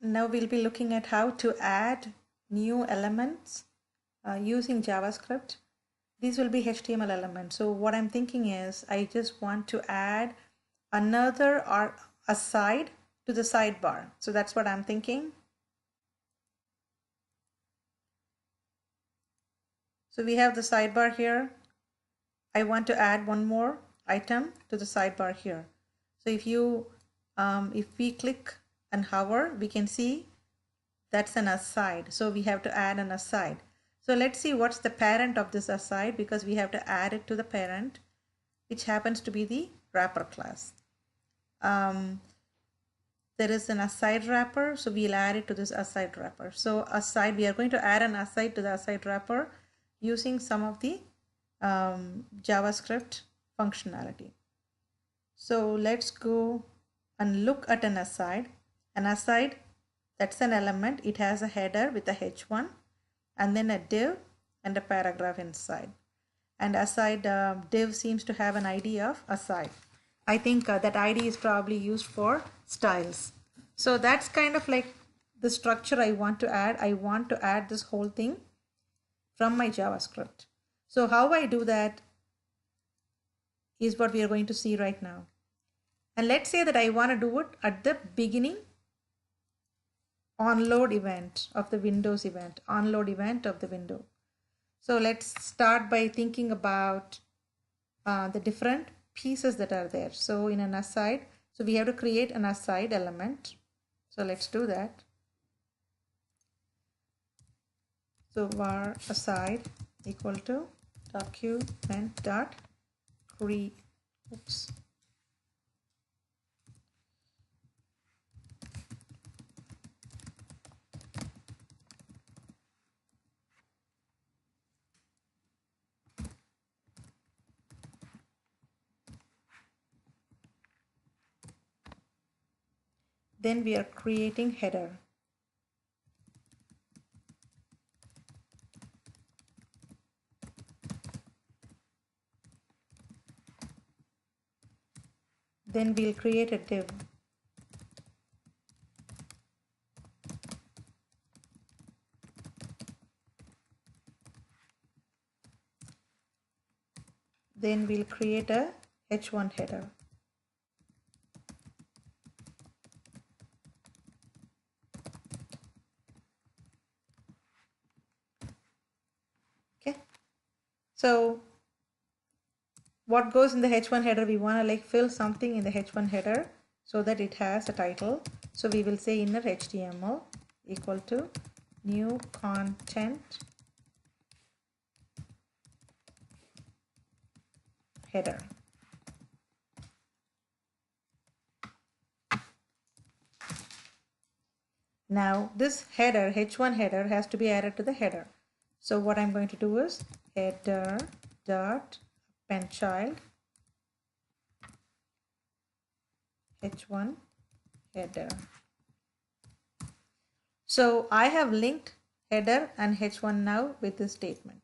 Now we'll be looking at how to add new elements using JavaScript. These will be HTML elements. So what I'm thinking is I just want to add another or a side to the sidebar. So that's what I'm thinking. So we have the sidebar here. I want to add one more item to the sidebar here. So if we click and hover, we can see that's an aside. So we have to add an aside. So let's see what's the parent of this aside, because we have to add it to the parent, which happens to be the wrapper class. There is an aside wrapper, so we'll add it to this aside wrapper. So aside, we are going to add an aside to the aside wrapper using some of the JavaScript functionality. So let's go and look at an aside. An aside, that's an element. It has a header with a h1 and then a div and a paragraph inside. And aside div seems to have an ID of aside. I think that ID is probably used for styles. So that's kind of like the structure I want to add. I want to add this whole thing from my JavaScript. So how I do that is what we are going to see right now. And let's say that I want to do it at the beginning onload event of the Windows event, onload event of the window. So let's start by thinking about the different pieces that are there. So in an aside, so we have to create an aside element. So let's do that. So var aside equal to document dot create. Oops. Then we are creating header. Then we'll create a div. Then we'll create a h1 header. Okay. So what goes in the h1 header, we want to like fill something in the h1 header so that it has a title. So we will say inner HTML equal to new content header. Now this header, h1 header, has to be added to the header. So what I'm going to do is header dot append child h1 header. So I have linked header and h1 now with this statement.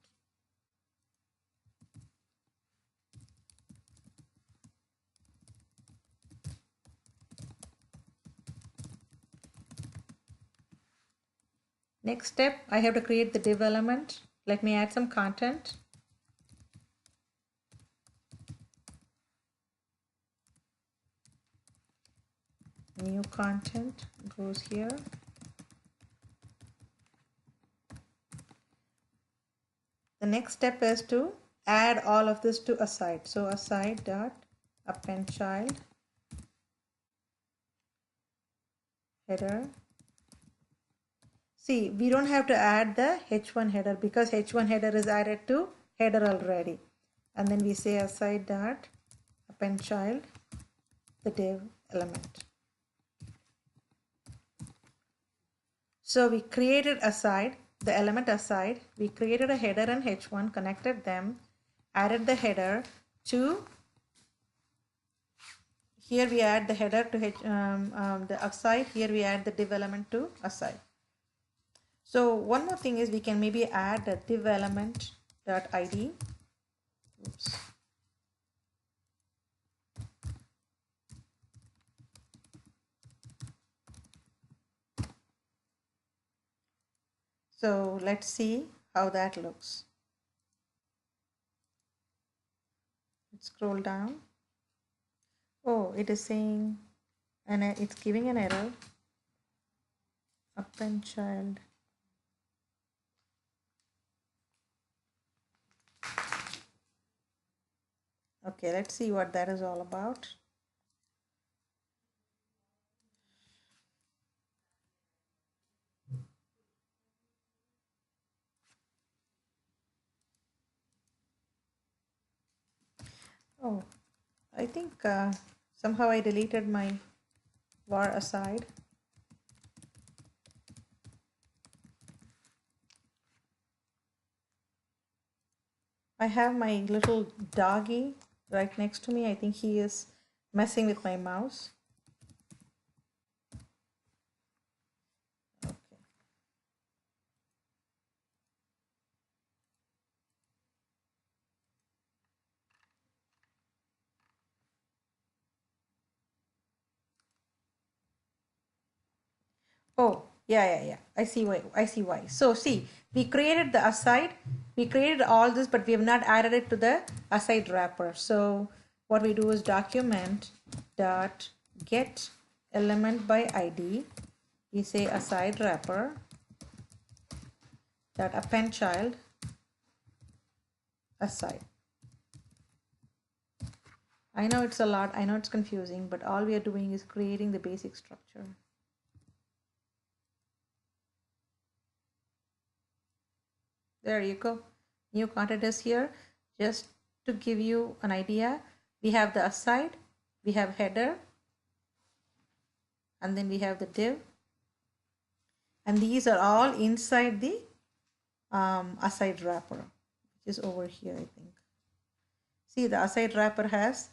Next step, I have to create the div element. Let me add some content. New content goes here. The next step is to add all of this to aside. So aside dot append child header. See, we don't have to add the h1 header because h1 header is added to header already. And then we say aside dot append child the div element. So we created aside, the element aside, we created a header and h1, connected them, added the header to, here we add the header to the aside, here we add the div element to aside. So one more thing is we can maybe add a div element dot id. Oops. So let's see how that looks. Let's scroll down. Oh, it is saying, and it's giving an error. Append child. Okay, let's see what that is all about. Oh, I think somehow I deleted my var aside. I have my little doggy right next to me. I think he is messing with my mouse. Okay. Oh, yeah. I see why. So see, we created the aside, we created all this, but we have not added it to the aside wrapper. So what we do is document dot get element by ID. We say aside wrapper dot append child aside. I know it's a lot, I know it's confusing, but all we are doing is creating the basic structure. There you go. New content is here. Just to give you an idea, we have the aside, we have header, and then we have the div. And these are all inside the aside wrapper, which is over here, I think. See, the aside wrapper has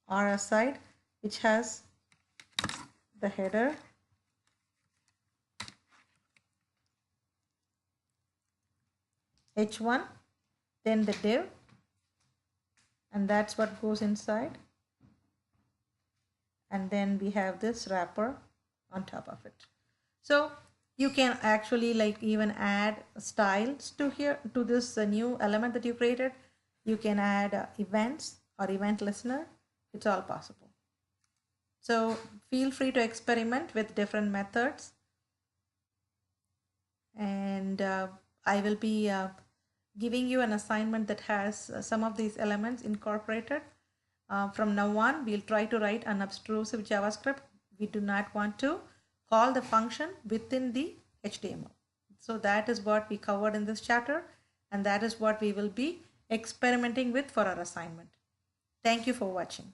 our aside, which has the header, h1, then the div, and that's what goes inside. And then we have this wrapper on top of it. So you can actually like even add styles to here, to this new element that you created. You can add events or event listener. It's all possible. So feel free to experiment with different methods. And I will be giving you an assignment that has some of these elements incorporated. From now on, we'll try to write unobstrusive JavaScript. We do not want to call the function within the HTML. So that is what we covered in this chapter, and that is what we will be experimenting with for our assignment. Thank you for watching.